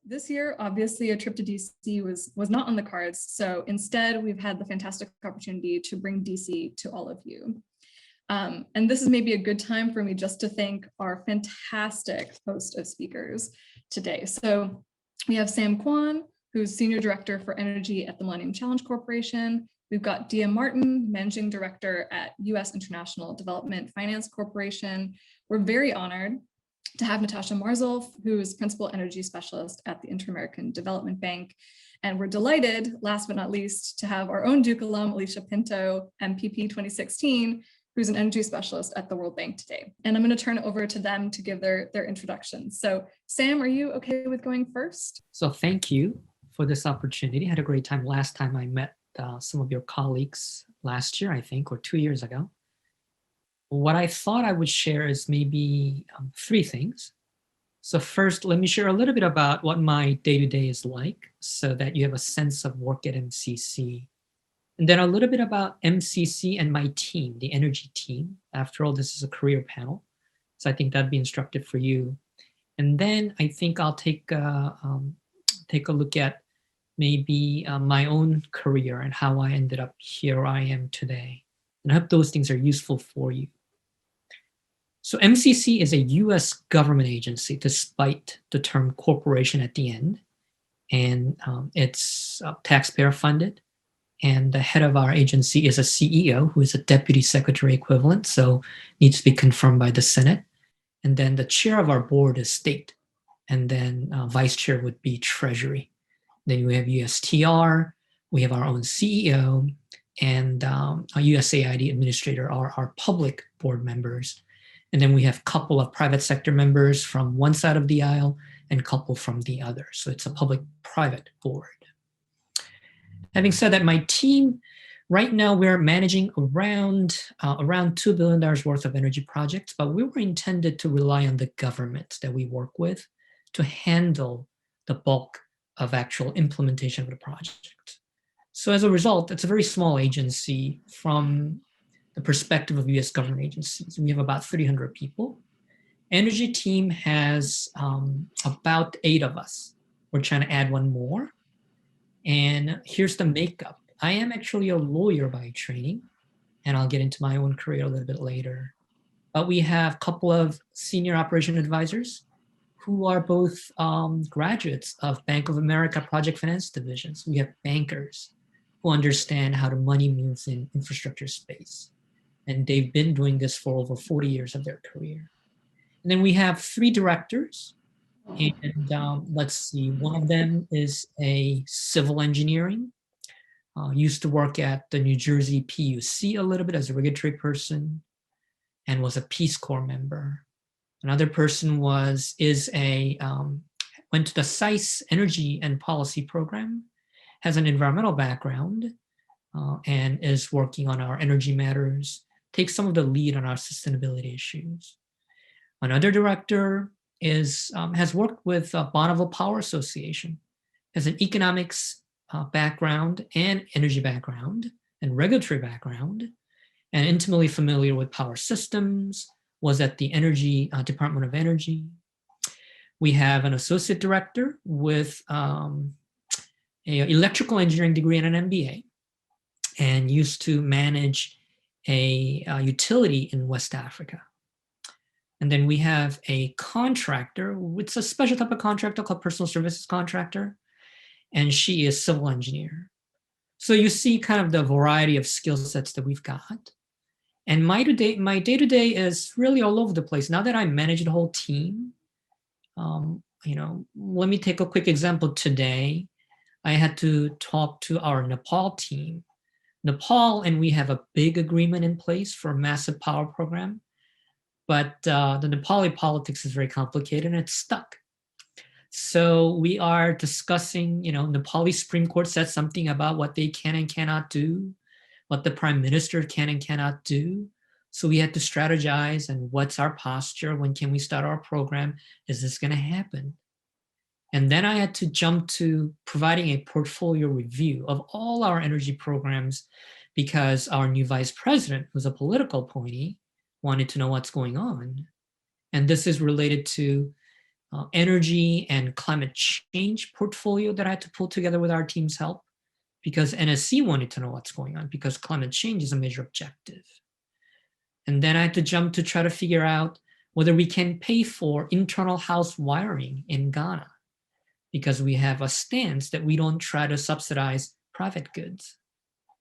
This year, obviously, a trip to DC was not on the cards. So instead, we've had the fantastic opportunity to bring DC to all of you. And this is maybe a good time for me just to thank our fantastic host of speakers today. So we have Sam Kwan, who's Senior Director for Energy at the Millennium Challenge Corporation. We've got Dia Martin, Managing Director at US International Development Finance Corporation. We're very honored to have Natasha Marzolf, who is Principal Energy Specialist at the Inter-American Development Bank. And we're delighted, last but not least, to have our own Duke alum, Alicia Pinto, MPP 2016, who's an energy specialist at the World Bank today. And I'm going to turn it over to them to give their introductions. So Sam, are you okay with going first? So thank you for this opportunity. I had a great time last time I met some of your colleagues last year, I think, or 2 years ago. What I thought I would share is maybe 3 things. So first, let me share a little bit about what my day-to-day is like so that you have a sense of work at MCC. And then a little bit about MCC and my team, the energy team. After all, this is a career panel. So I think that'd be instructive for you. And then I think I'll take a look at maybe my own career and how I ended up here I am today. And I hope those things are useful for you. So MCC is a US government agency, despite the term corporation at the end. And it's taxpayer funded. And the head of our agency is a CEO, who is a deputy secretary equivalent, so needs to be confirmed by the Senate. And then the chair of our board is state. And then vice chair would be treasury. Then we have USTR, we have our own CEO, and a USAID administrator are our public board members. And then we have a couple of private sector members from one side of the aisle and a couple from the other. So it's a public-private board. Having said that, my team, right now we're managing around $2 billion worth of energy projects, but we were intended to rely on the government that we work with to handle the bulk of actual implementation of the project. So as a result, it's a very small agency from the perspective of US government agencies. We have about 300 people. Energy team has about 8 of us. We're trying to add 1 more. And here's the makeup. I am actually a lawyer by training, and I'll get into my own career a little bit later. But we have a couple of senior operation advisors who are both graduates of Bank of America project finance divisions. We have bankers who understand how the money moves in infrastructure space. And they've been doing this for over 40 years of their career. And then we have 3 directors. And let's see, one of them is a civil engineering, used to work at the New Jersey PUC a little bit as a regulatory person, and was a Peace Corps member. Another person went to the SAIS Energy and Policy Program, has an environmental background, and is working on our energy matters, takes some of the lead on our sustainability issues. Another director has worked with Bonneville Power Association, has an economics background and energy background and regulatory background, and intimately familiar with power systems, was at the Department of Energy. We have an associate director with an electrical engineering degree and an MBA, and used to manage a utility in West Africa. And then we have a contractor. It's a special type of contractor called personal services contractor. And she is civil engineer. So you see kind of the variety of skill sets that we've got. And my day-to-day is really all over the place. Now that I manage the whole team, let me take a quick example. Today, I had to talk to our Nepal team. Nepal, and we have a big agreement in place for a massive power program. But the Nepali politics is very complicated and it's stuck. So we are discussing, Nepali Supreme Court said something about what they can and cannot do, what the prime minister can and cannot do. So we had to strategize and what's our posture? When can we start our program? Is this going to happen? And then I had to jump to providing a portfolio review of all our energy programs because our new vice president, who's a political appointee, wanted to know what's going on. And this is related to energy and climate change portfolio that I had to pull together with our team's help, because NSC wanted to know what's going on, because climate change is a major objective. And then I had to jump to try to figure out whether we can pay for internal house wiring in Ghana, because we have a stance that we don't try to subsidize private goods.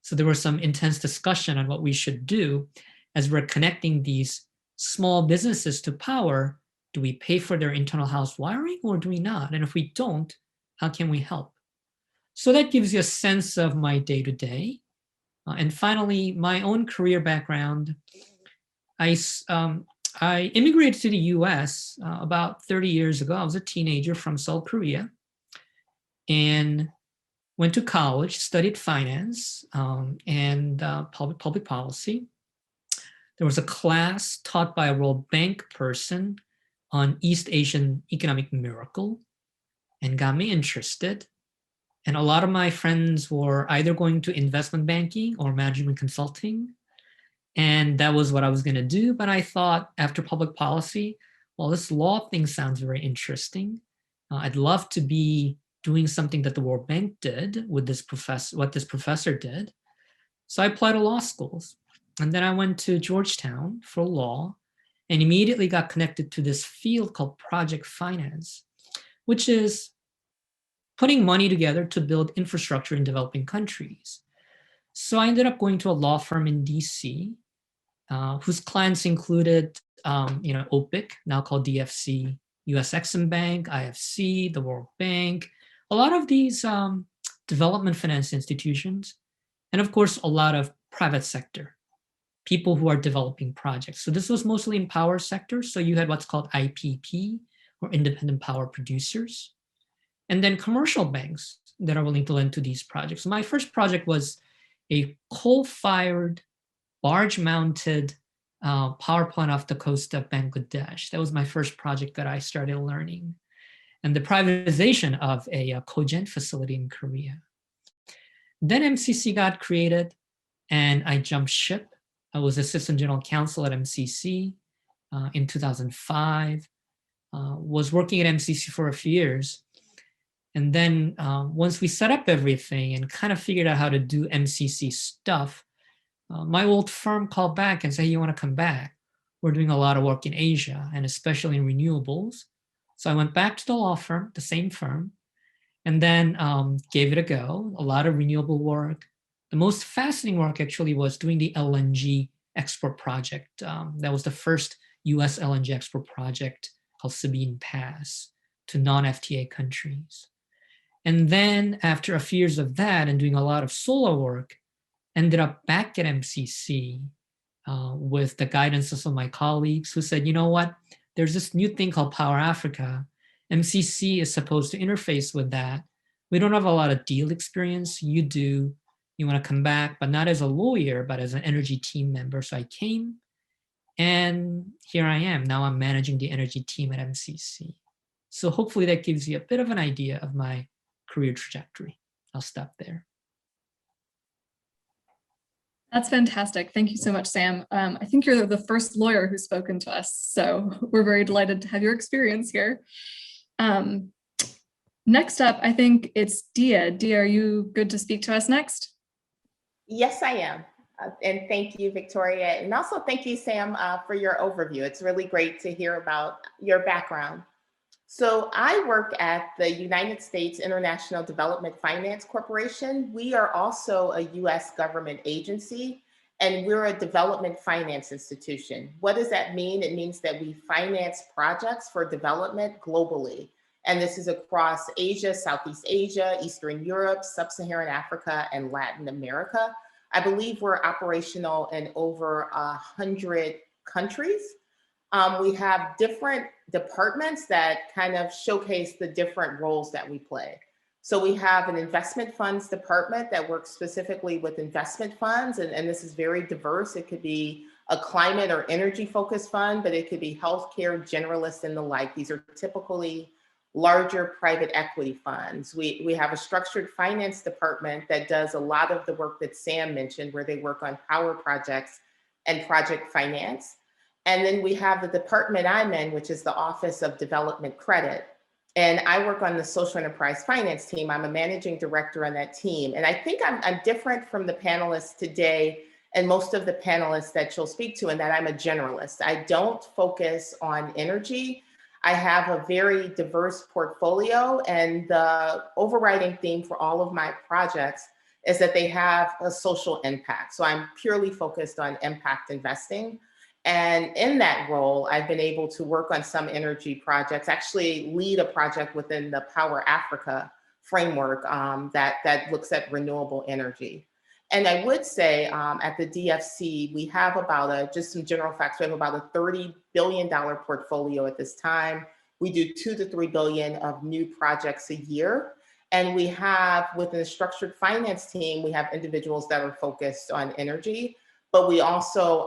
So there was some intense discussion on what we should do as we're connecting these small businesses to power. Do we pay for their internal house wiring or do we not? And if we don't, how can we help? So that gives you a sense of my day-to-day. And finally, my own career background. I immigrated to the US about 30 years ago. I was a teenager from South Korea and went to college, studied finance and public policy. There was a class taught by a World Bank person on East Asian economic miracle and got me interested. And a lot of my friends were either going to investment banking or management consulting. And that was what I was going to do. But I thought after public policy, well, this law thing sounds very interesting. I'd love to be doing something that the World Bank did with this professor, what this professor did. So I applied to law schools. And then I went to Georgetown for law and immediately got connected to this field called project finance, which is putting money together to build infrastructure in developing countries. So I ended up going to a law firm in DC, whose clients included, OPIC, now called DFC, US Exim Bank, IFC, the World Bank, a lot of these development finance institutions, and of course, a lot of private sector, people who are developing projects. So this was mostly in power sector. So you had what's called IPP, or independent power producers, and then commercial banks that are willing to lend to these projects. So my first project was a coal-fired, barge-mounted power plant off the coast of Bangladesh. That was my first project that I started learning. And the privatization of a cogen facility in Korea. Then MCC got created and I jumped ship. I was assistant general counsel at MCC in 2005, was working at MCC for a few years. And then once we set up everything and kind of figured out how to do MCC stuff, my old firm called back and said, hey, you want to come back? We're doing a lot of work in Asia and especially in renewables. So I went back to the law firm, the same firm, and then gave it a go, a lot of renewable work. The most fascinating work actually was doing the LNG export project. That was the first US LNG export project called Sabine Pass to non-FTA countries. And then after a few years of that and doing a lot of solar work, ended up back at MCC with the guidance of some of my colleagues who said, you know what, there's this new thing called Power Africa. MCC is supposed to interface with that. We don't have a lot of deal experience. You do. You want to come back, but not as a lawyer, but as an energy team member. So I came and here I am. Now I'm managing the energy team at MCC. So hopefully that gives you a bit of an idea of my career trajectory. I'll stop there. That's fantastic. Thank you so much, Sam. I think you're the first lawyer who's spoken to us, so we're very delighted to have your experience here. Next up, I think it's Dia. Dia, are you good to speak to us next? Yes, I am. And thank you, Victoria. And also thank you, Sam, for your overview. It's really great to hear about your background. So I work at the United States International Development Finance Corporation. We are also a US government agency, and we're a development finance institution. What does that mean? It means that we finance projects for development globally. And this is across Asia, Southeast Asia, Eastern Europe, Sub-Saharan Africa, and Latin America. I believe we're operational in over 100 countries. We have different departments that kind of showcase the different roles that we play. So we have an investment funds department that works specifically with investment funds, and this is very diverse. It could be a climate or energy focused fund, but it could be healthcare, generalists, and the like. These are typically larger private equity funds. We have a structured finance department that does a lot of the work that Sam mentioned, where they work on power projects and project finance. And then we have the department I'm in, which is the Office of Development Credit. And I work on the social enterprise finance team. I'm a managing director on that team. And I think I'm different from the panelists today and most of the panelists that you'll speak to in that I'm a generalist. I don't focus on energy. I have a very diverse portfolio, and the overriding theme for all of my projects is that they have a social impact. So I'm purely focused on impact investing. And in that role, I've been able to work on some energy projects, actually lead a project within the Power Africa framework that looks at renewable energy. And I would say at the DFC, we have just some general facts, we have about a $30 billion portfolio at this time. We do 2 to 3 billion of new projects a year. And we have, within the structured finance team, we have individuals that are focused on energy, but we also,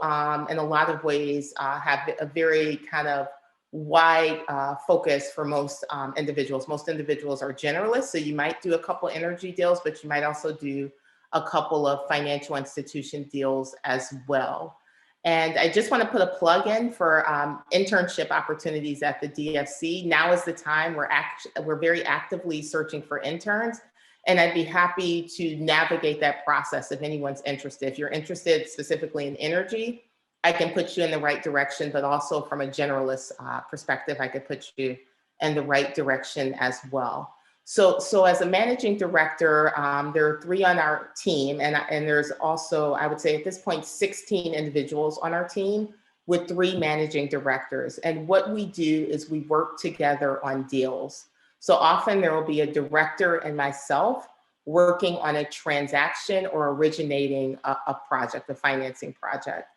in a lot of ways, have a very kind of wide focus for most individuals. Most individuals are generalists, so you might do a couple energy deals, but you might also do a couple of financial institution deals as well. And I just want to put a plug in for internship opportunities at the DFC. Now is the time. We're very actively searching for interns, and I'd be happy to navigate that process if anyone's interested. If you're interested specifically in energy, I can put you in the right direction, but also from a generalist perspective, I could put you in the right direction as well. So as a managing director, there are 3 on our team, and there's also, I would say at this point, 16 individuals on our team with 3 managing directors. And what we do is we work together on deals. So often there will be a director and myself working on a transaction or originating a project, a financing project.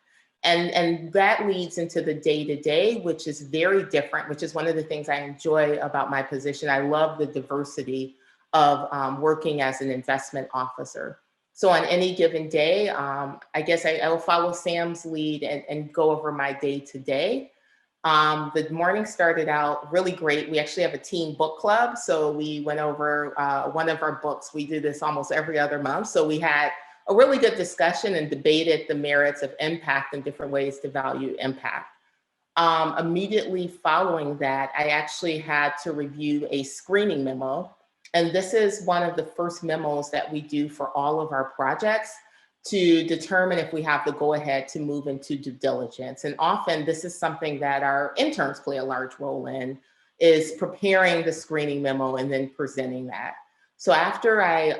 And that leads into the day-to-day, which is very different, which is one of the things I enjoy about my position. I love the diversity of working as an investment officer. So on any given day, I guess I will follow Sam's lead and go over my day-to-day. The morning started out really great. We actually have a team book club. So we went over one of our books. We do this almost every other month. So we had a really good discussion and debated the merits of impact and different ways to value impact. Immediately following that, I actually had to review a screening memo. And this is one of the first memos that we do for all of our projects to determine if we have the go-ahead to move into due diligence. And often this is something that our interns play a large role in, is preparing the screening memo and then presenting that. So after I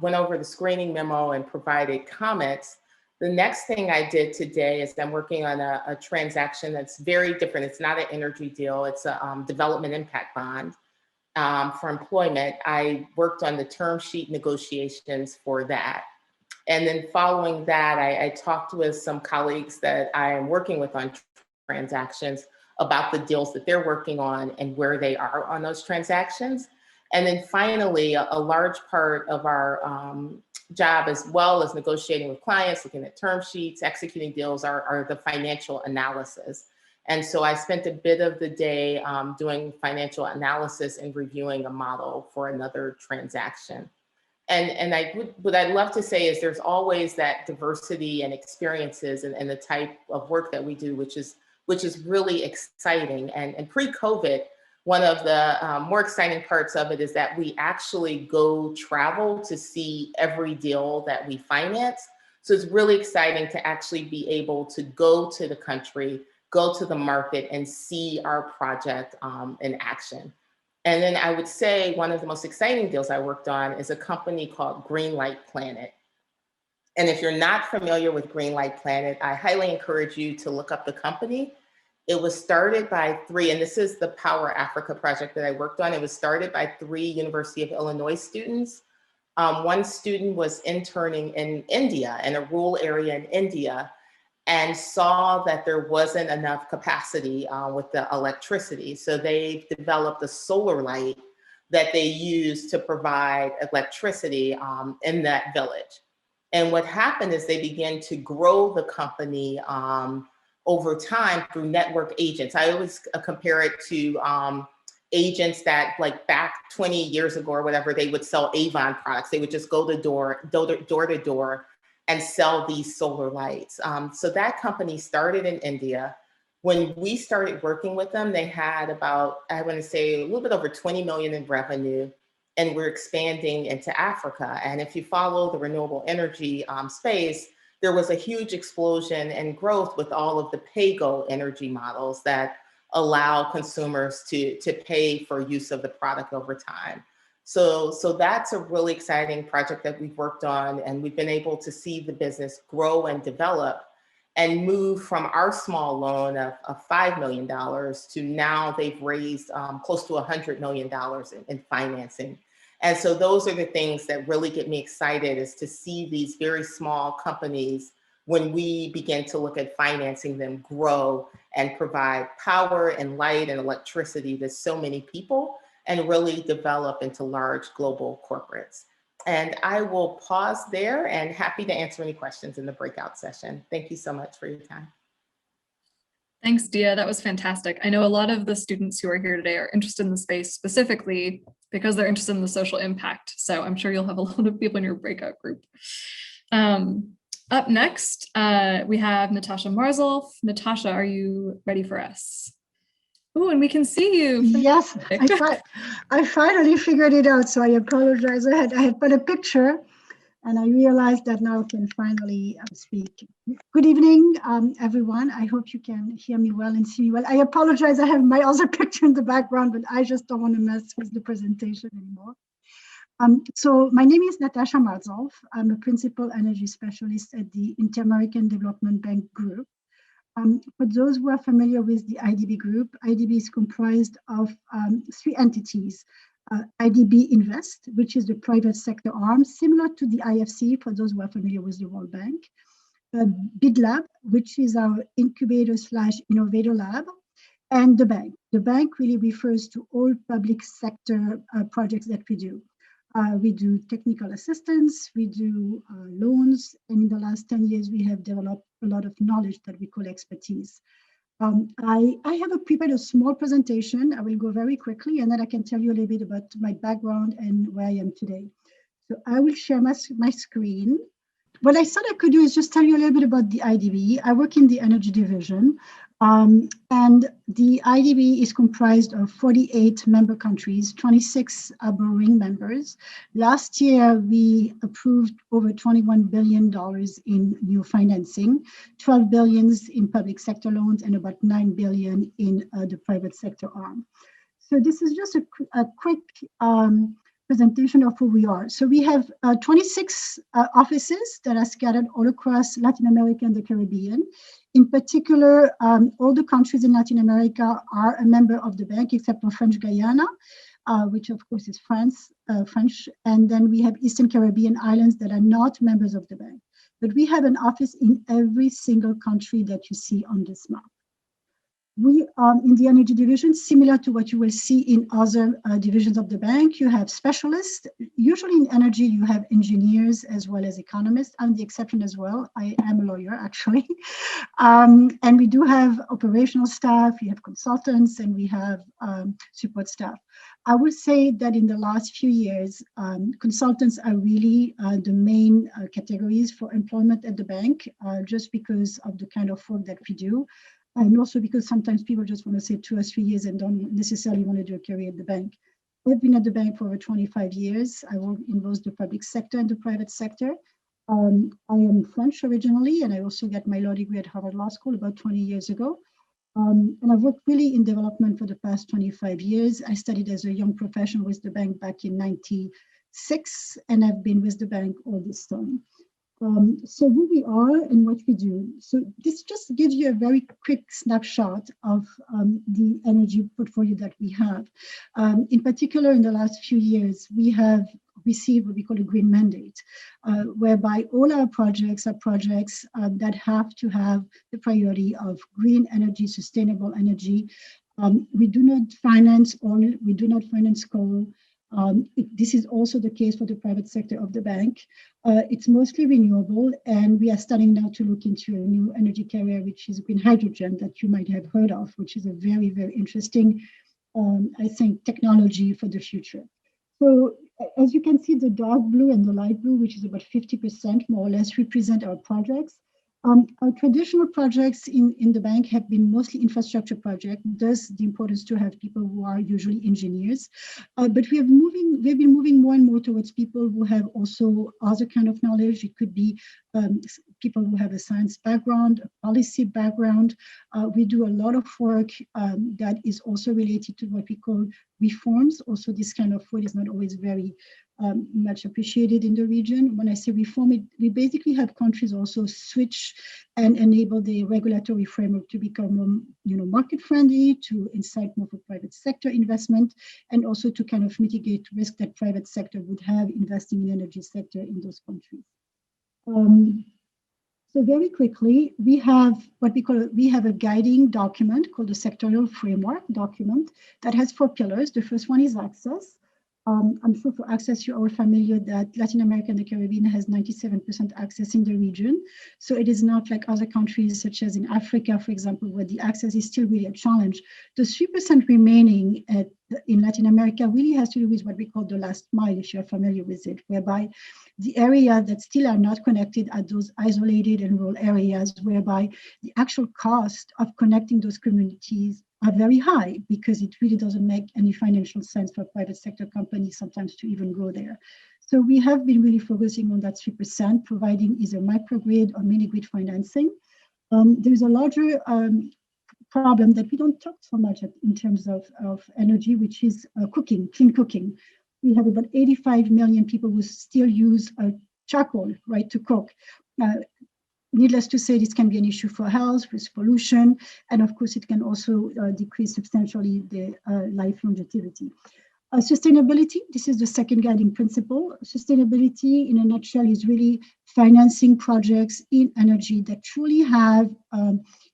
went over the screening memo and provided comments, the next thing I did today is I'm working on a transaction that's very different. It's not an energy deal. It's a development impact bond for employment. I worked on the term sheet negotiations for that. And then following that, I talked with some colleagues that I am working with on transactions about the deals that they're working on and where they are on those transactions. And then finally, a large part of our job, as well as negotiating with clients, looking at term sheets, executing deals, are the financial analysis. And so I spent a bit of the day doing financial analysis and reviewing a model for another transaction. And what I'd love to say is there's always that diversity and experiences and the type of work that we do, which is really exciting. And pre-COVID, one of the more exciting parts of it is that we actually travel to see every deal that we finance. So it's really exciting to actually be able to go to the country, go to the market and see our project in action. And then I would say one of the most exciting deals I worked on is a company called Greenlight Planet. And if you're not familiar with Greenlight Planet, I highly encourage you to look up the company. It was started by 3, and this is the Power Africa project that I worked on. It was started by 3 University of Illinois students. One student was interning in India, in a rural area in India, and saw that there wasn't enough capacity with the electricity. So they developed a solar light that they use to provide electricity in that village. And what happened is they began to grow the company over time through network agents. I always compare it to agents that, like, back 20 years ago or whatever, they would sell Avon products. They would just go door to door and sell these solar lights. So that company started in India, When we started working with them, they had about, I want to say, a little bit over 20 million in revenue, and we're expanding into Africa. And if you follow the renewable energy space, there was a huge explosion and growth with all of the pay-go energy models that allow consumers to pay for use of the product over time. So that's a really exciting project that we've worked on, and we've been able to see the business grow and develop and move from our small loan of $5 million to now they've raised close to $100 million in financing. And so those are the things that really get me excited, is to see these very small companies, when we begin to look at financing them, grow and provide power and light and electricity to so many people and really develop into large global corporates. And I will pause there and happy to answer any questions in the breakout session. Thank you so much for your time. Thanks, Dia. That was fantastic. I know a lot of the students who are here today are interested in the space specifically because they're interested in the social impact. So I'm sure you'll have a lot of people in your breakout group. Up next, we have Natasha Marzolf. Natasha, are you ready for us? Oh, and we can see you. Yes, I finally figured it out. So I apologize. I had put a picture and I realized that now I can finally speak. Good evening, everyone. I hope you can hear me well and see me well. I apologize. I have my other picture in the background, but I just don't want to mess with the presentation anymore. So my name is Natasha Marzolf. I'm a principal energy specialist at the Inter-American Development Bank Group. For those who are familiar with the IDB Group, IDB is comprised of three entities. IDB Invest, which is the private sector arm, similar to the IFC, for those who are familiar with the World Bank. BidLab, which is our incubator/innovator lab, and the bank. The bank really refers to all public sector projects that we do. We do technical assistance, we do loans, and in the last 10 years, we have developed a lot of knowledge that we call expertise. I have prepared a small presentation. I will go very quickly, and then I can tell you a little bit about my background and where I am today. So I will share my screen. What I thought I could do is just tell you a little bit about the IDB. I work in the energy division, and the IDB is comprised of 48 member countries, 26 are borrowing members. Last year, we approved over $21 billion in new financing, 12 billion in public sector loans, and about 9 billion in the private sector arm. So this is just a quick presentation of who we are. So we have 26 offices that are scattered all across Latin America and the Caribbean. In particular, all the countries in Latin America are a member of the bank, except for French Guiana, which of course is French. And then we have Eastern Caribbean islands that are not members of the bank. But we have an office in every single country that you see on this map. We in the energy division, similar to what you will see in other divisions of the bank, you have specialists. Usually in energy, you have engineers as well as economists. I'm the exception as well. I am a lawyer, actually. And we do have operational staff, we have consultants, and we have support staff. I would say that in the last few years, consultants are really the main categories for employment at the bank, just because of the kind of work that we do. And also because sometimes people just want to say 2 or 3 years and don't necessarily want to do a career at the bank. I've been at the bank for over 25 years. I work in both the public sector and the private sector. I am French originally, and I also got my law degree at Harvard Law School about 20 years ago. And I've worked really in development for the past 25 years. I studied as a young professional with the bank back in '96, and I've been with the bank all this time. So who we are and what we do. So this just gives you a very quick snapshot of the energy portfolio that we have. In particular, in the last few years, we have received what we call a green mandate, whereby all our projects are projects that have to have the priority of green energy, sustainable energy. We do not finance oil, we do not finance coal. This is also the case for the private sector of the bank. It's mostly renewable, and we are starting now to look into a new energy carrier, which is green hydrogen, that you might have heard of, which is a very, very interesting, I think, technology for the future. So as you can see, the dark blue and the light blue, which is about 50% more or less, represent our projects. Our traditional projects in the bank have been mostly infrastructure projects, thus the importance to have people who are usually engineers. But we've been moving more and more towards people who have also other kind of knowledge. It could be people who have a science background, a policy background. We do a lot of work that is also related to what we call reforms. Also, this kind of word is not always very much appreciated in the region. When I say reform, we basically have countries also switch and enable the regulatory framework to become more, market friendly, to incite more for private sector investment, and also to kind of mitigate risk that private sector would have investing in energy sector in those countries. So very quickly, we have a guiding document called the sectorial framework document that has 4 pillars. The first one is access. I'm sure for access, you're all familiar that Latin America and the Caribbean has 97% access in the region. So it is not like other countries such as in Africa, for example, where the access is still really a challenge. The 3% remaining in Latin America really has to do with what we call the last mile, if you're familiar with it, whereby the areas that still are not connected are those isolated and rural areas, whereby the actual cost of connecting those communities are very high because it really doesn't make any financial sense for private sector companies sometimes to even go there. So we have been really focusing on that 3%, providing either microgrid or mini-grid financing. There's a larger problem that we don't talk so much in terms of energy, which is cooking, clean cooking. We have about 85 million people who still use charcoal, right, to cook. Needless to say, this can be an issue for health, with pollution, and of course, it can also decrease substantially the life longevity. Sustainability, this is the second guiding principle. Sustainability, in a nutshell, is really financing projects in energy that truly have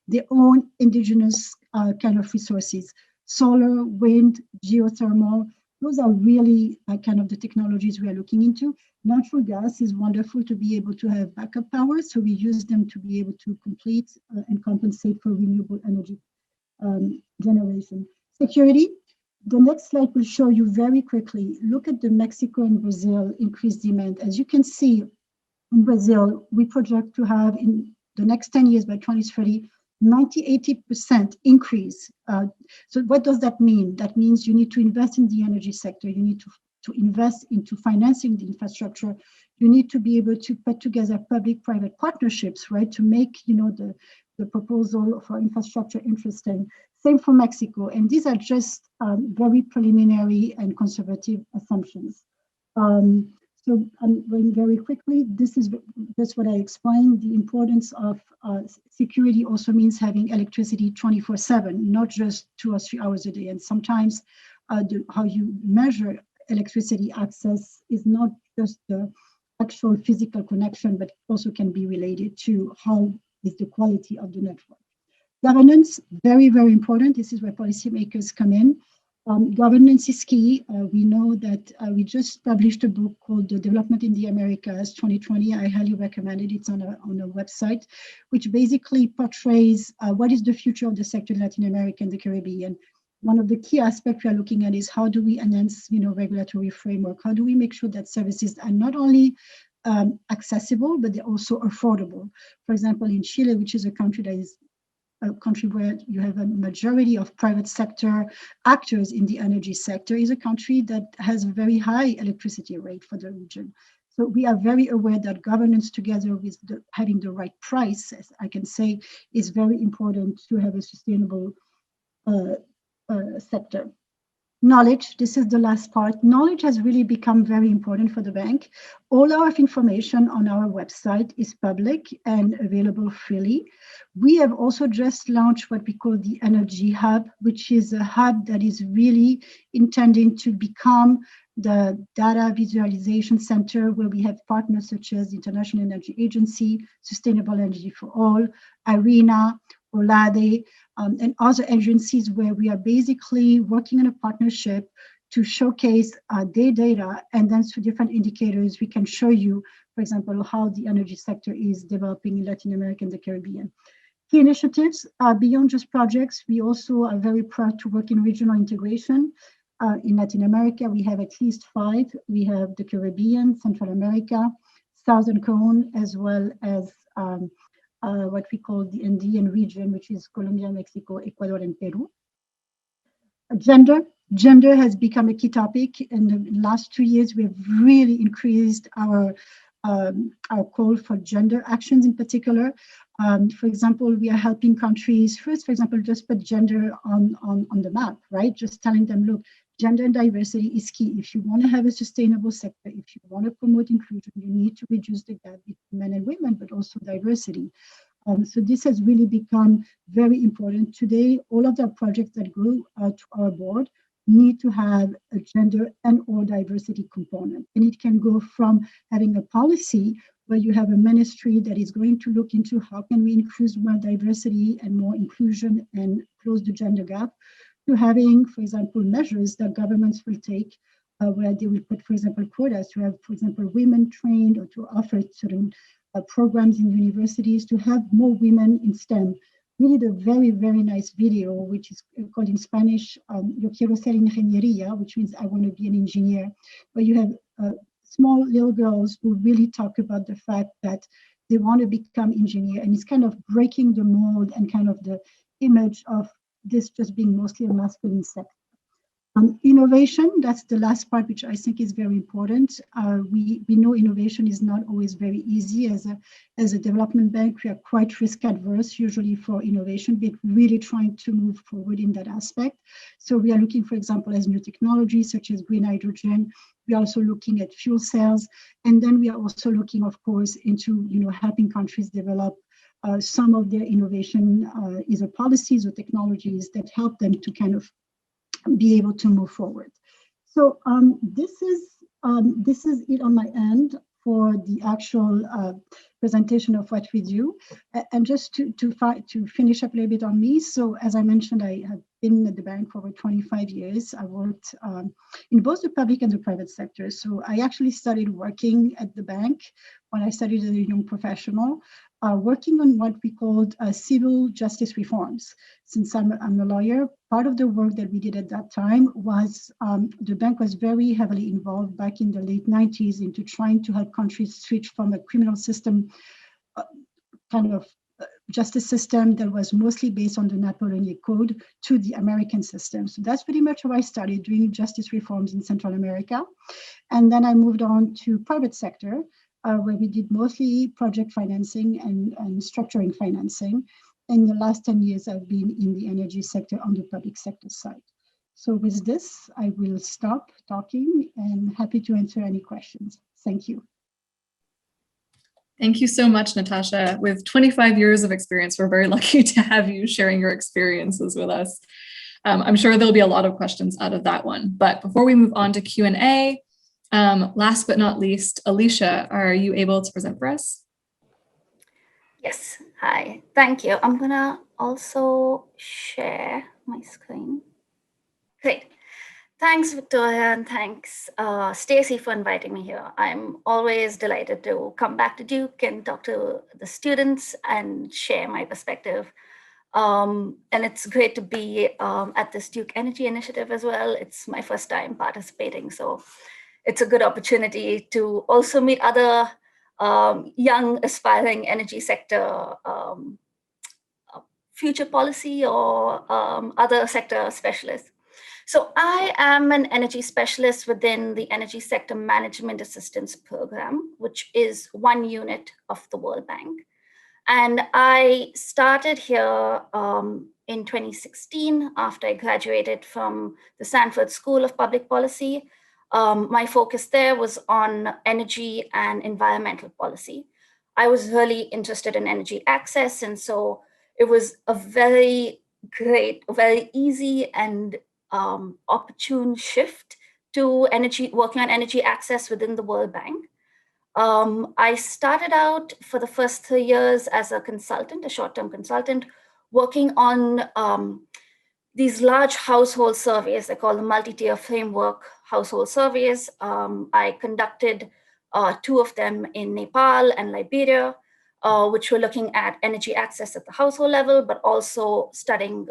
their own indigenous kind of resources. Solar, wind, geothermal, those are really kind of the technologies we are looking into. Natural gas is wonderful to be able to have backup power, so we use them to be able to complete and compensate for renewable energy generation. Security, the next slide will show you very quickly. Look at the Mexico and Brazil increased demand. As you can see, in Brazil, we project to have in the next 10 years by 2030, 80% increase. So what does that mean? That means you need to invest in the energy sector. You need to invest into financing the infrastructure. You need to be able to put together public-private partnerships, right, to make the proposal for infrastructure interesting. Same for Mexico, and these are just very preliminary and conservative assumptions. So I'm going very quickly. This is just what I explained. The importance of security also means having electricity 24/7, not just 2 or 3 hours a day. And sometimes how you measure electricity access is not just the actual physical connection, but also can be related to how is the quality of the network. Governance, very, very important. This is where policymakers come in. Governance is key. We know that we just published a book called The Development in the Americas 2020. I highly recommend it. It's on a website, which basically portrays what is the future of the sector in Latin America and the Caribbean. One of the key aspects we are looking at is how do we enhance, regulatory framework? How do we make sure that services are not only accessible, but they're also affordable? For example, in Chile, which is a country that is a country where you have a majority of private sector actors in the energy sector, is a country that has a very high electricity rate for the region. So we are very aware that governance together with having the right price, as I can say, is very important to have a sustainable sector. Knowledge, this is the last part. Knowledge has really become very important for the bank. All our information on our website is public and available freely. We have also just launched what we call the Energy Hub, which is a hub that is really intending to become the data visualization center where we have partners such as the International Energy Agency, Sustainable Energy for All, IRENA, OLADE, and other agencies where we are basically working on a partnership to showcase their data, and then through different indicators, we can show you, for example, how the energy sector is developing in Latin America and the Caribbean. Key initiatives, beyond just projects, we also are very proud to work in regional integration. In Latin America, we have at least 5. We have the Caribbean, Central America, Southern Cone, as well as what we call the Andean region, which is Colombia, Mexico, Ecuador, and Peru. Gender has become a key topic. In the last 2 years, we have really increased our call for gender actions in particular. For example, we are helping countries first, for example, just put gender on the map, right? Just telling them, look, gender and diversity is key. If you want to have a sustainable sector, if you want to promote inclusion, you need to reduce the gap between men and women, but also diversity. So this has really become very important. Today, all of the projects that go to our board need to have a gender and or diversity component. And it can go from having a policy where you have a ministry that is going to look into how can we increase more diversity and more inclusion and close the gender gap, to having, for example, measures that governments will take where they will put, for example, quotas to have, for example, women trained, or to offer certain programs in universities to have more women in STEM. We did a very, very nice video, which is called in Spanish, Yo quiero ser ingeniería, which means I want to be an engineer, where you have small little girls who really talk about the fact that they want to become engineer, and it's kind of breaking the mold and kind of the image of this just being mostly a masculine sector. Innovation, that's the last part, which I think is very important. We know innovation is not always very easy. As a development bank, we are quite risk adverse usually for innovation, but really trying to move forward in that aspect. So we are looking, for example, as new technologies such as green hydrogen. We are also looking at fuel cells. And then we are also looking, of course, into helping countries develop some of their innovation, either policies or technologies that help them to kind of be able to move forward. So this is it on my end for the actual presentation of what we do. And just to finish up a little bit on me. So as I mentioned, I have been at the bank for over 25 years. I worked in both the public and the private sector. So I actually started working at the bank when I studied as a young professional, working on what we called civil justice reforms. Since I'm a lawyer, part of the work that we did at that time was the bank was very heavily involved back in the late 90s into trying to help countries switch from a criminal system kind of justice system that was mostly based on the Napoleonic Code to the American system. So that's pretty much how I started doing justice reforms in Central America. And then I moved on to private sector, where we did mostly project financing and structuring financing. In the last 10 years, I've been in the energy sector on the public sector side. So with this, I will stop talking and happy to answer any questions. Thank you. Thank you so much, Natasha. With 25 years of experience, we're very lucky to have you sharing your experiences with us. I'm sure there'll be a lot of questions out of that one. But before we move on to Q&A, last but not least, Alicia, are you able to present for us? Yes, hi, thank you. I'm gonna also share my screen. Great. Thanks, Victoria, and thanks, Stacy, for inviting me here. I'm always delighted to come back to Duke and talk to the students and share my perspective. And it's great to be at this Duke Energy Initiative as well. It's my first time participating, so it's a good opportunity to also meet other young, aspiring energy sector future policy or other sector specialists. So I am an energy specialist within the Energy Sector Management Assistance Program, which is one unit of the World Bank. And I started here in 2016 after I graduated from the Sanford School of Public Policy. My focus there was on energy and environmental policy. I was really interested in energy access, and so it was a very great, very easy and opportune shift to working on energy access within the World Bank. I started out for the first 3 years as a consultant, a short-term consultant, working on these large household surveys. They call the multi-tier framework household surveys. I conducted 2 of them in Nepal and Liberia, which were looking at energy access at the household level, but also studying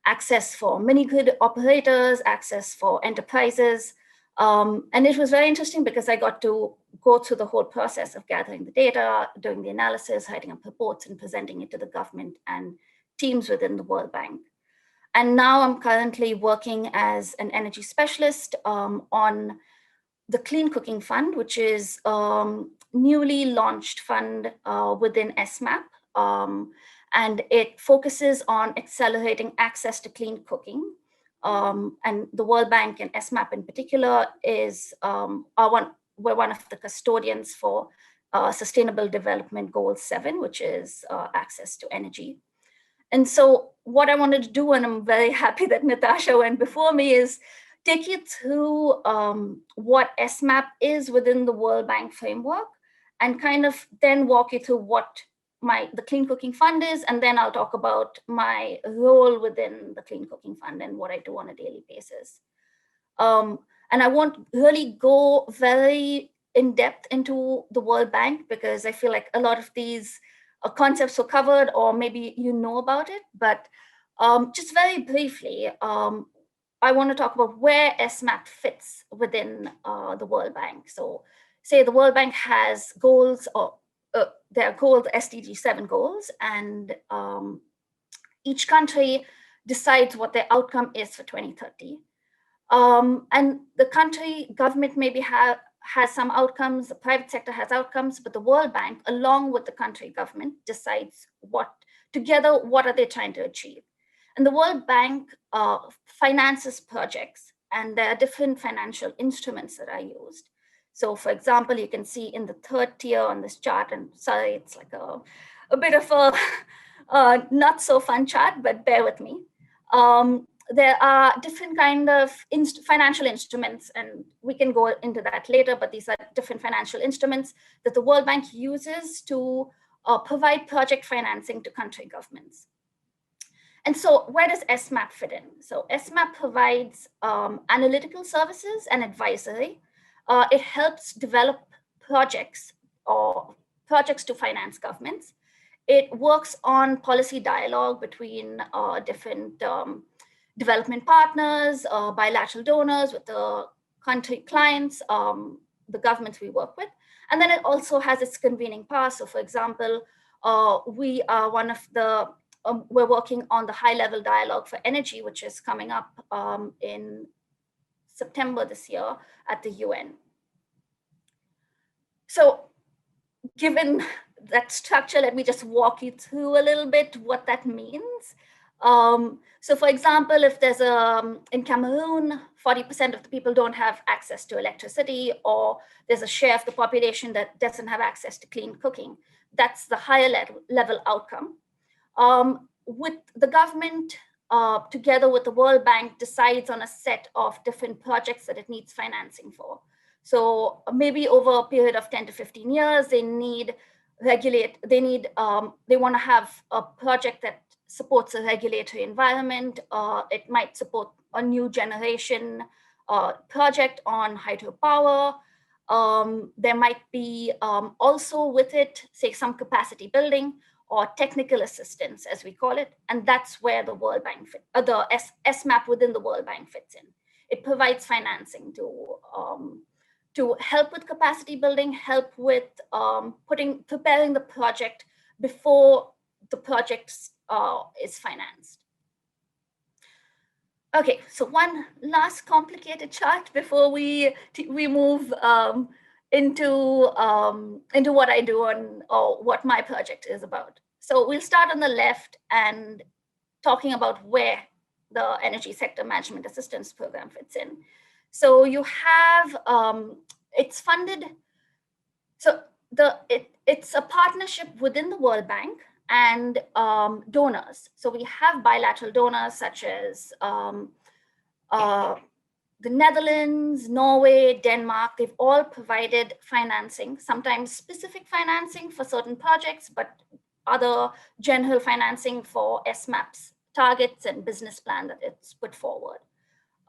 access for mini-grid operators, access for enterprises, And it was very interesting because I got to go through the whole process of gathering the data, doing the analysis, writing up reports, and presenting it to the government and teams within the World Bank. And now I'm currently working as an energy specialist on the Clean Cooking Fund, which is newly launched fund within SMAP. And it focuses on accelerating access to clean cooking. And the World Bank and SMAP in particular we're one of the custodians for Sustainable Development Goal 7, which is access to energy. And so what I wanted to do, and I'm very happy that Natasha went before me, is take you through what SMAP is within the World Bank framework, and kind of then walk you through what the Clean Cooking Fund is, and then I'll talk about my role within the Clean Cooking Fund and what I do on a daily basis. And I won't really go very in depth into the World Bank because I feel like a lot of these concepts were covered, or maybe you know about it, but just very briefly, I want to talk about where SMAP fits within the World Bank. So say the World Bank has goals, or there are goals, SDG 7 goals, and each country decides what their outcome is for 2030. And the country government maybe has some outcomes, the private sector has outcomes, but the World Bank, along with the country government, decides what are they trying to achieve. And the World Bank finances projects, and there are different financial instruments that are used. So for example, you can see in the third tier on this chart, and sorry, it's like a bit of a not so fun chart, but bear with me. There are different kind of financial instruments, and we can go into that later, but these are different financial instruments that the World Bank uses to provide project financing to country governments. And so where does SMAP fit in? So SMAP provides analytical services and advisory. It helps develop projects to finance governments. It works on policy dialogue between different development partners, bilateral donors with the country clients, the governments we work with. And then it also has its convening power. So for example, we are one of the, we're working on the high-level dialogue for energy, which is coming up in September this year at the UN. So given that structure, let me just walk you through a little bit what that means. So for example, if there's in Cameroon, 40% of the people don't have access to electricity, or there's a share of the population that doesn't have access to clean cooking, that's the higher level outcome. With the government, together with the World Bank, decides on a set of different projects that it needs financing for. So maybe over a period of 10 to 15 years, they want to have a project that supports a regulatory environment. It might support a new generation project on hydropower. There might be also with it, say, some capacity building or technical assistance, as we call it. And that's where the World Bank, the SMAP within the World Bank fits in. It provides financing to help with capacity building, help with preparing the project before the project is financed. Okay, so one last complicated chart before we move into what I do or what my project is about. So we'll start on the left and talking about where the Energy Sector Management Assistance Program fits in. So you have, it's funded, so it's a partnership within the World Bank and donors. So we have bilateral donors such as the Netherlands, Norway, Denmark. They've all provided financing, sometimes specific financing for certain projects, but other general financing for SMAP's targets and business plan that it's put forward.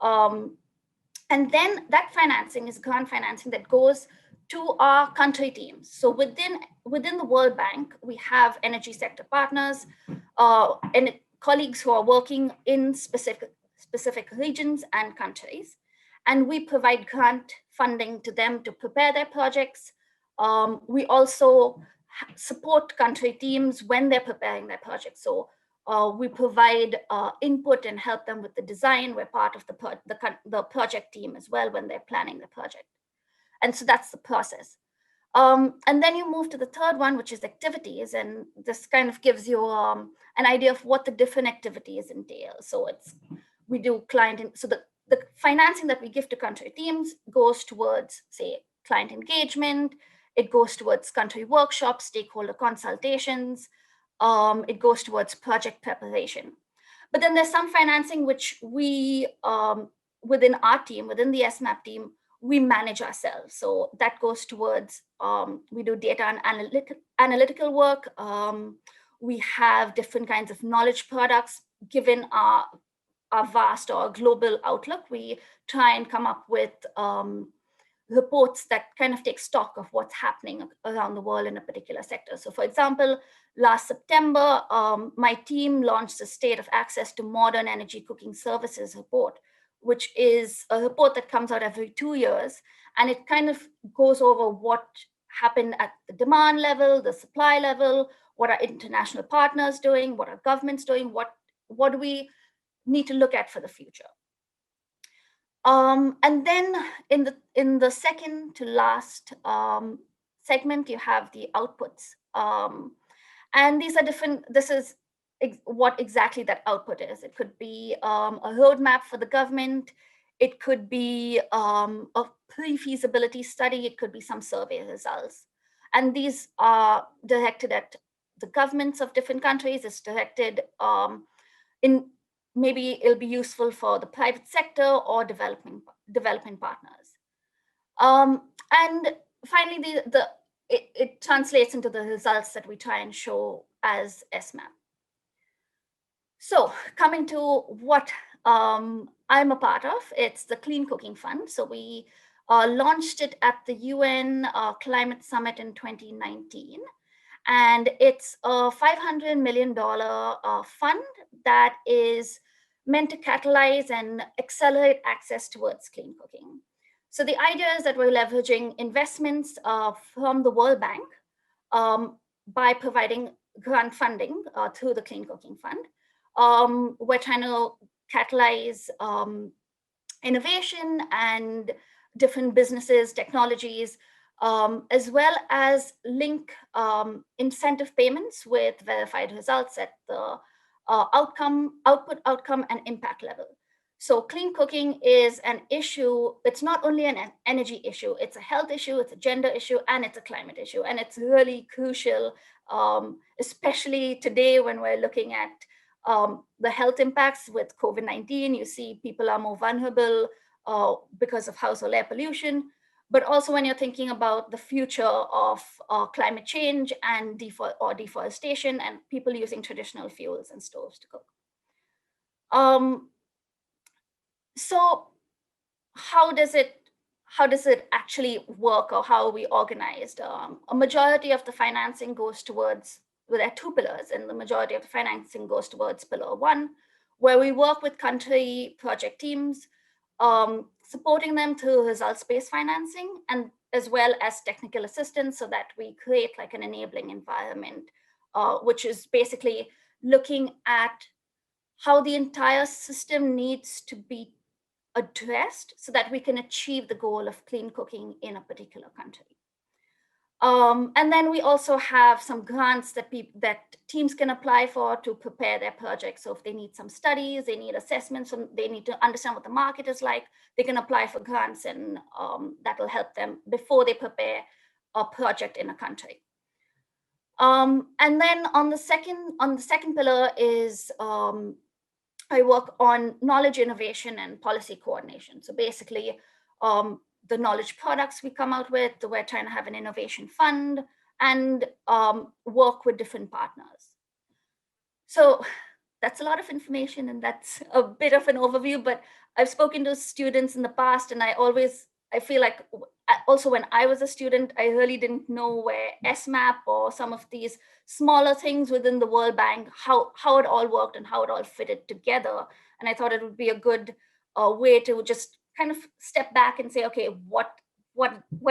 And then that financing is grant financing that goes to our country teams. So within the World Bank, we have energy sector partners and colleagues who are working in specific regions and countries. and we provide grant funding to them to prepare their projects. We also support country teams when they're preparing their projects. So we provide input and help them with the design. We're part of the project team as well when they're planning the project. And so that's the process. And then you move to the third one, which is activities. And this kind of gives you an idea of what the different activities entail. So we do so the financing that we give to country teams goes towards, say, client engagement. It goes towards country workshops, stakeholder consultations. It goes towards project preparation. But then there's some financing which we, within our team, within the SMAP team, we manage ourselves. So that goes towards, we do data and analytical work. We have different kinds of knowledge products. Given our vast or global outlook, we try and come up with reports that kind of take stock of what's happening around the world in a particular sector. So for example, last September, my team launched the State of Access to Modern Energy Cooking Services report, which is a report that comes out every 2 years. And it kind of goes over what happened at the demand level, the supply level, what are international partners doing, what are governments doing, what do we need to look at for the future. And then in the second to last segment, you have the outputs. And these are different, this is what exactly that output is. It could be a roadmap for the government. It could be a pre-feasibility study. It could be some survey results. And these are directed at the governments of different countries. It's directed maybe it'll be useful for the private sector or development partners. And finally, it translates into the results that we try and show as SMAP. So coming to what I'm a part of, it's the Clean Cooking Fund. So we launched it at the UN Climate Summit in 2019. And it's a $500 million fund that is meant to catalyze and accelerate access towards clean cooking. So the idea is that we're leveraging investments from the World Bank by providing grant funding through the Clean Cooking Fund. We're trying to catalyze innovation and different businesses, technologies, as well as link incentive payments with verified results at the output, outcome, and impact level. So clean cooking is an issue. It's not only an energy issue, it's a health issue, it's a gender issue, and it's a climate issue. And it's really crucial, especially today when we're looking at the health impacts with COVID-19. You see people are more vulnerable because of household air pollution. But also when you're thinking about the future of climate change and deforestation and people using traditional fuels and stoves to cook. So how does it actually work, or how are we organized? A majority of the financing goes towards, well, there are two pillars, and the majority of the financing goes towards pillar one, where we work with country project teams, supporting them through results-based financing, and as well as technical assistance, so that we create like an enabling environment, which is basically looking at how the entire system needs to be addressed so that we can achieve the goal of clean cooking in a particular country. And then we also have some grants that teams can apply for to prepare their projects. So if they need some studies, they need assessments, and they need to understand what the market is like, they can apply for grants, and that will help them before they prepare a project in a country. And then on the second pillar is I work on knowledge innovation and policy coordination. So basically, the knowledge products we come out with, we're trying to have an innovation fund and work with different partners. So that's a lot of information, and that's a bit of an overview, but I've spoken to students in the past, and I feel like also when I was a student, I really didn't know where SMAP or some of these smaller things within the World Bank, how it all worked and how it all fitted together. And I thought it would be a good way to just kind of step back and say, okay, what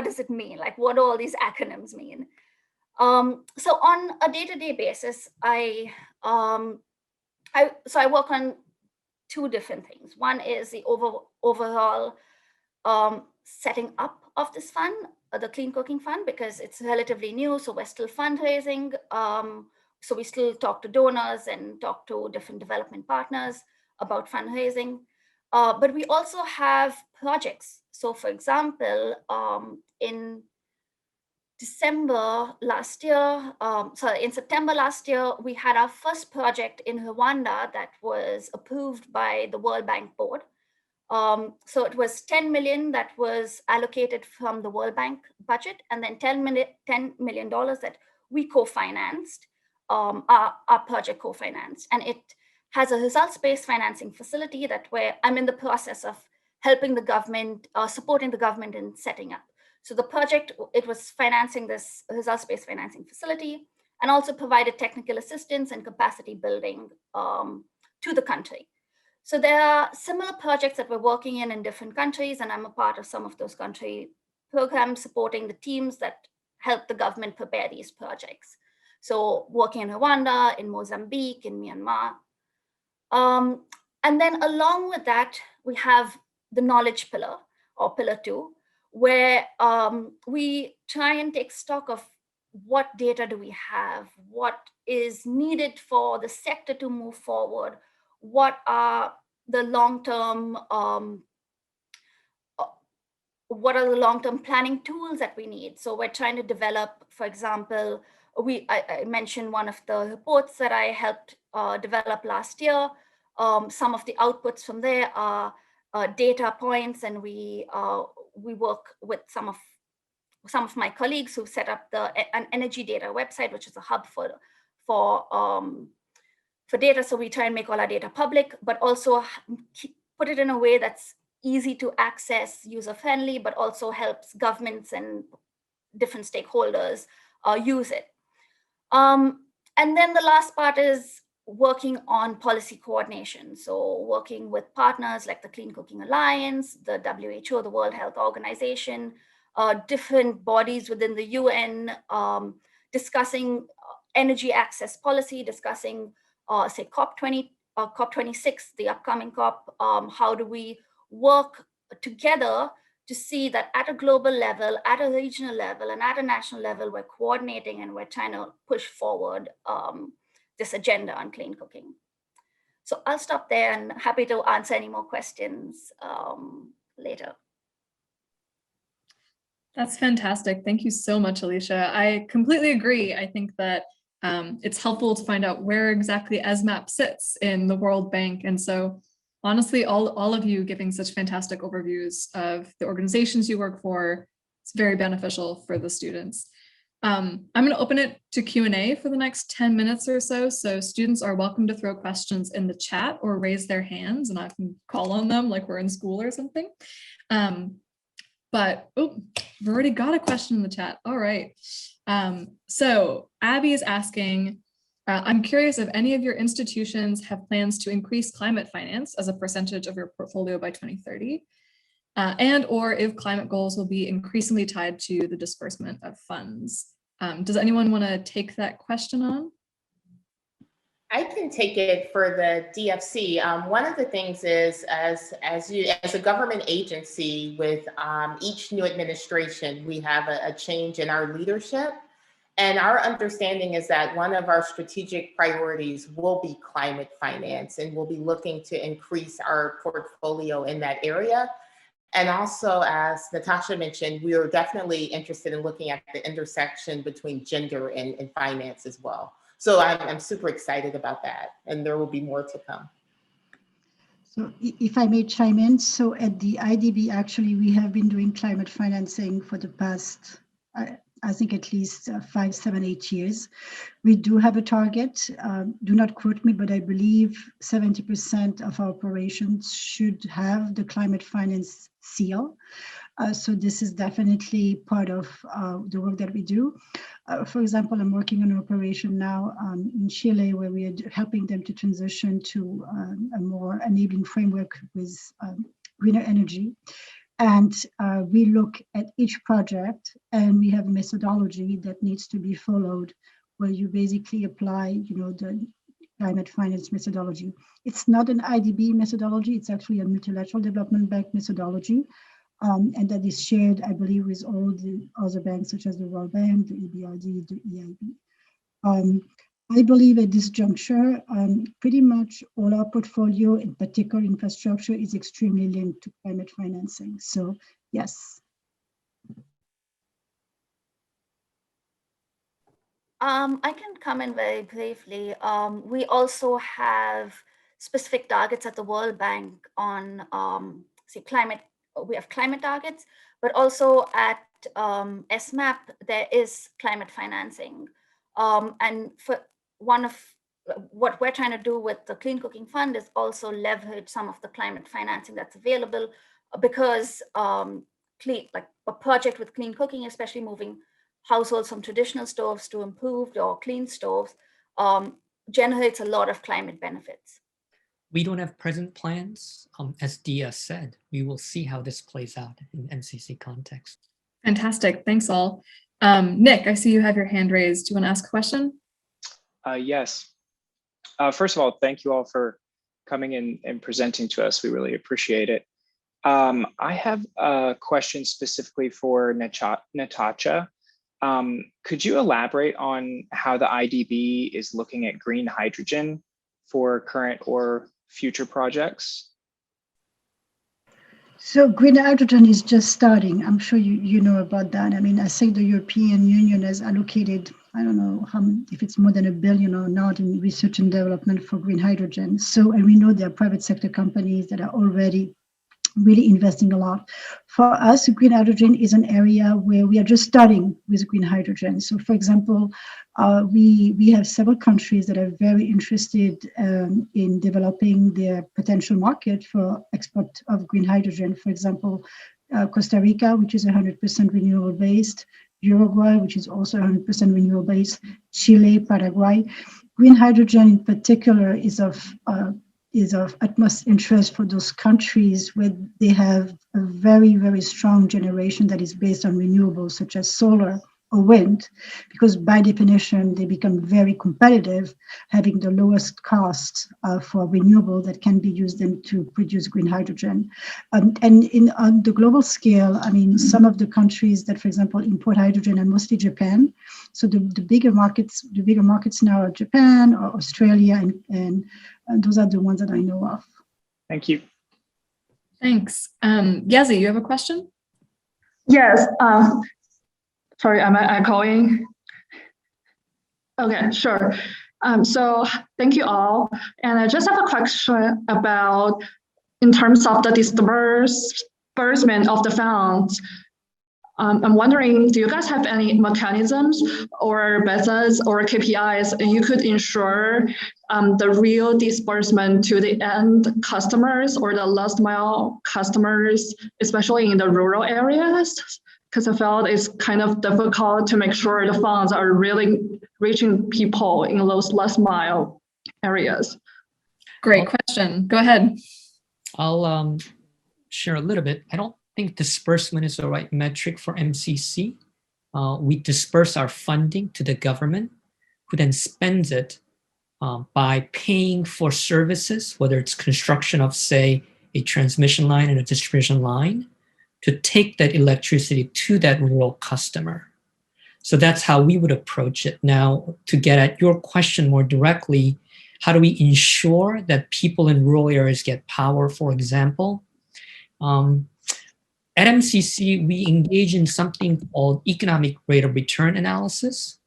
does it mean? Like, what do all these acronyms mean? So on a day-to-day basis, I work on two different things. One is the overall setting up of this fund, the Clean Cooking Fund, because it's relatively new, so we're still fundraising. So we still talk to donors and talk to different development partners about fundraising. But we also have projects. So for example, in September last year, we had our first project in Rwanda that was approved by the World Bank Board. So it was 10 million that was allocated from the World Bank budget, and then $10 million that we co-financed, our project co-financed. And it has a results-based financing facility that I'm in the process of helping the government, supporting the government in setting up. So the project, it was financing this results-based financing facility and also provided technical assistance and capacity building to the country. So there are similar projects that we're working in different countries, and I'm a part of some of those country programs supporting the teams that help the government prepare these projects. So working in Rwanda, in Mozambique, in Myanmar. And then along with that, we have the knowledge pillar, or pillar 2, where we try and take stock of what data do we have, what is needed for the sector to move forward, what are the long-term planning tools that we need. So we're trying to develop, for example, I mentioned one of the reports that I helped develop last year. Some of the outputs from there are data points, and we work with some of my colleagues who set up an energy data website, which is a hub for data. So we try and make all our data public, but also put it in a way that's easy to access, user-friendly, but also helps governments and different stakeholders use it. And then the last part is working on policy coordination. So working with partners like the Clean Cooking Alliance, the WHO, the World Health Organization, different bodies within the UN, discussing energy access policy, discussing say COP26, the upcoming COP. How do we work together to see that at a global level, at a regional level, and at a national level, we're coordinating and we're trying to push forward this agenda on clean cooking. So I'll stop there and happy to answer any more questions later. That's fantastic. Thank you so much, Alicia. I completely agree. I think that it's helpful to find out where exactly ESMAP sits in the World Bank. And so honestly, all of you giving such fantastic overviews of the organizations you work for, it's very beneficial for the students. I'm going to open it to Q&A for the next 10 minutes or so. So students are welcome to throw questions in the chat or raise their hands, and I can call on them like we're in school or something. But oh, we've already got a question in the chat. All right. So Abby is asking, I'm curious if any of your institutions have plans to increase climate finance as a percentage of your portfolio by 2030, and or if climate goals will be increasingly tied to the disbursement of funds. Does anyone want to take that question on? I can take it for the DFC. One of the things is, as a government agency with each new administration, we have a change in our leadership. And our understanding is that one of our strategic priorities will be climate finance, and we'll be looking to increase our portfolio in that area. And also, as Natasha mentioned, we are definitely interested in looking at the intersection between gender and finance as well. So I'm super excited about that, and there will be more to come. So if I may chime in, so at the IDB, actually, we have been doing climate financing for the past, I think at least 5, 7, 8 years. We do have a target. Do not quote me, but I believe 70% of our operations should have the climate finance seal. So this is definitely part of the work that we do. For example, I'm working on an operation now in Chile where we are helping them to transition to a more enabling framework with greener energy. And we look at each project, and we have a methodology that needs to be followed, where you basically apply, the climate finance methodology. It's not an IDB methodology, it's actually a multilateral development bank methodology. And that is shared, I believe, with all the other banks, such as the World Bank, the EBRD, the EIB. I believe at this juncture, pretty much all our portfolio, in particular infrastructure, is extremely linked to climate financing. So, yes. I can comment very briefly. We also have specific targets at the World Bank on climate. We have climate targets, but also at SMAP, there is climate financing. And for one of what we're trying to do with the Clean Cooking Fund is also leverage some of the climate financing that's available, because like a project with clean cooking, especially moving households from traditional stoves to improved or clean stoves, generates a lot of climate benefits. We don't have present plans. As Dia said, we will see how this plays out in MCC context. Fantastic. Thanks all. Nick, I see you have your hand raised. Do you want to ask a question? Yes. First of all, thank you all for coming in and presenting to us. We really appreciate it. I have a question specifically for Natasha. Could you elaborate on how the IDB is looking at green hydrogen for current or future projects? So green hydrogen is just starting. I'm sure you know about that. I mean, I think the European Union has allocated, I don't know if it's more than $1 billion or not in research and development for green hydrogen. So, and we know there are private sector companies that are already really investing a lot. For us, green hydrogen is an area where we are just starting with green hydrogen. So for example, we have several countries that are very interested in developing their potential market for export of green hydrogen. For example, Costa Rica, which is 100% renewable based, Uruguay, which is also 100% renewable based, Chile, Paraguay. Green hydrogen in particular is of utmost interest for those countries where they have a very, very strong generation that is based on renewables, such as solar or wind, because by definition, they become very competitive, having the lowest cost for renewable that can be used then to produce green hydrogen. And on the global scale, I mean, some of the countries that, for example, import hydrogen are mostly Japan. So the bigger markets now are Japan or Australia, and those are the ones that I know of. Thank you. Thanks. Yazi, you have a question? Yes. Sorry, am I echoing? Okay, sure. So thank you all. And I just have a question about, in terms of the disbursement of the funds, I'm wondering, do you guys have any mechanisms or methods or KPIs and you could ensure the real disbursement to the end customers or the last mile customers, especially in the rural areas? Because I felt it's kind of difficult to make sure the funds are really reaching people in those last mile areas. Great question. Go ahead. I'll share a little bit. I don't think disbursement is the right metric for MCC. We disperse our funding to the government, who then spends it by paying for services, whether it's construction of, say, a transmission line and a distribution line, to take that electricity to that rural customer. So that's how we would approach it. Now, to get at your question more directly, how do we ensure that people in rural areas get power, for example? At MCC, we engage in something called economic rate of return analysis.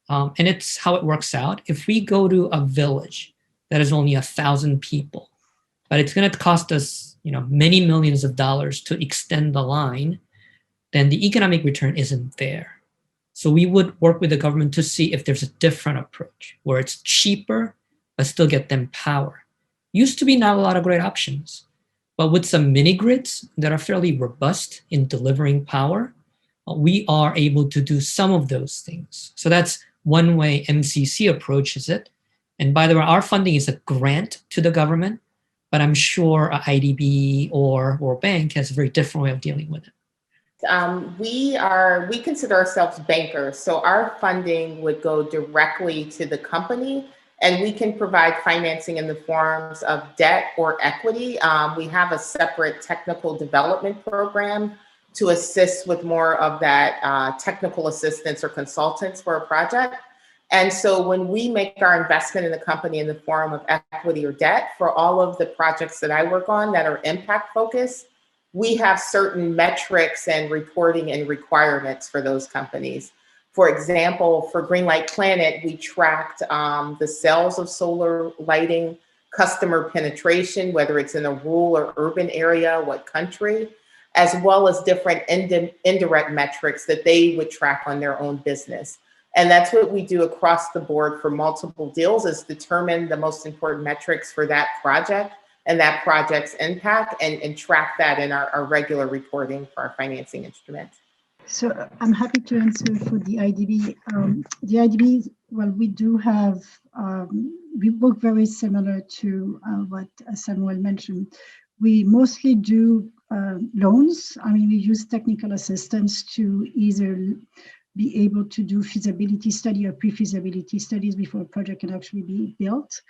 And it's how it works out. If we go to a village that is only 1,000 people, but it's going to cost us many millions of dollars to extend the line, then the economic return isn't there. So we would work with the government to see if there's a different approach where it's cheaper, but still get them power. Used to be not a lot of great options, but with some mini grids that are fairly robust in delivering power, we are able to do some of those things. So that's one way MCC approaches it. And by the way, our funding is a grant to the government. but I'm sure IDB or World Bank has a very different way of dealing with it. We consider ourselves bankers, so our funding would go directly to the company, and we can provide financing in the forms of debt or equity. We have a separate technical development program to assist with more of that technical assistance or consultants for a project. And so when we make our investment in the company in the form of equity or debt, for all of the projects that I work on that are impact focused, we have certain metrics and reporting and requirements for those companies. For example, for Greenlight Planet, we tracked the sales of solar lighting, customer penetration, whether it's in a rural or urban area, what country, as well as different indirect metrics that they would track on their own business. And that's what we do across the board for multiple deals, is determine the most important metrics for that project and that project's impact, and track that in our regular reporting for our financing instruments. So I'm happy to answer for the IDB. The IDB, well, we do have, we work very similar to what Samuel mentioned. We mostly do loans. I mean, we use technical assistance to either be able to do feasibility study or pre-feasibility studies before a project can actually be built.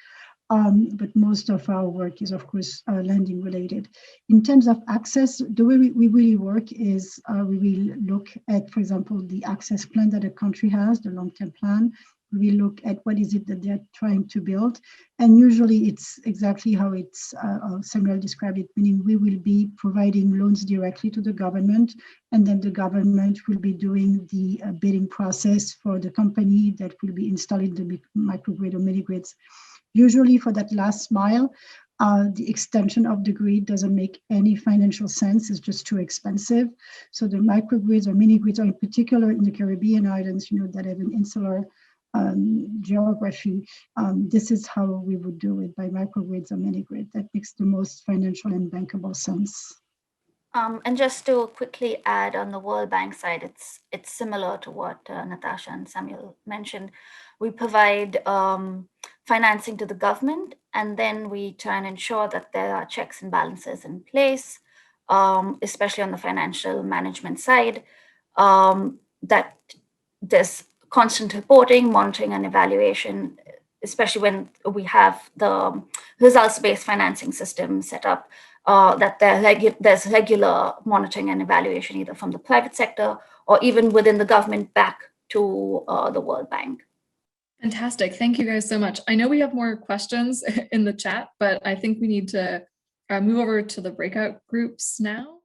But most of our work is, of course, lending related. In terms of access, the way we really work is we will look at, for example, the access plan that a country has, the long-term plan. We look at what is it that they're trying to build. And usually it's exactly how it's Samuel described it, meaning we will be providing loans directly to the government, and then the government will be doing the bidding process for the company that will be installing the microgrid or mini-grids. Usually for that last mile, the extension of the grid doesn't make any financial sense. It's just too expensive. So the microgrids or mini grids, or in particular in the Caribbean islands, you know, that have an insular geography, this is how we would do it, by microgrids or mini grid. That makes the most financial and bankable sense. And just to quickly add on the World Bank side, it's similar to what Natasha and Samuel mentioned. We provide financing to the government, and then we try and ensure that there are checks and balances in place, especially on the financial management side, that there's constant reporting, monitoring, and evaluation, especially when we have the results-based financing system set up, that there's regular monitoring and evaluation, either from the private sector or even within the government back to the World Bank. Fantastic. Thank you guys so much. I know we have more questions in the chat, but I think we need to move over to the breakout groups now.